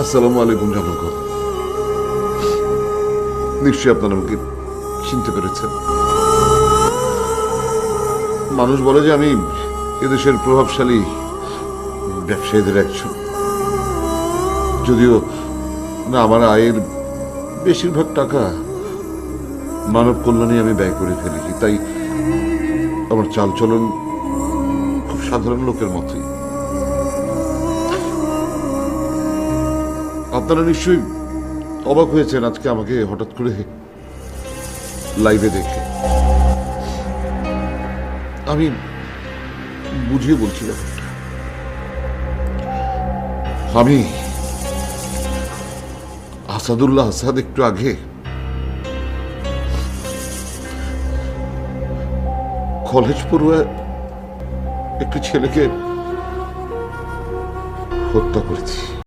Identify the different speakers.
Speaker 1: আসসালামু আলাইকুম জামাল খান। নিশ্চয়ই আপনারা আমাকে চিনতে পেরেছেন। মানুষ বলে যে আমি এদেশের প্রভাবশালী ব্যবসায়ীদের একজন, যদিও না আমার আয়ের বেশিরভাগ টাকা মানব কল্যাণে আমি ব্যয় করে ফেলেছি। তাই আমার চালচলন খুব সাধারণ লোকের মতোই। আপনারা নিশ্চয়ই অবাক হয়েছেন আজকে আমাকে হঠাৎ করে লাইভে দেখে। আমি বুঝিয়ে বলছি ব্যাপারটা। আমি আসাদুল্লাহ আসাদ একটু আগে কলেজ পড়ুয়া একটি ছেলেকে হত্যা করেছি।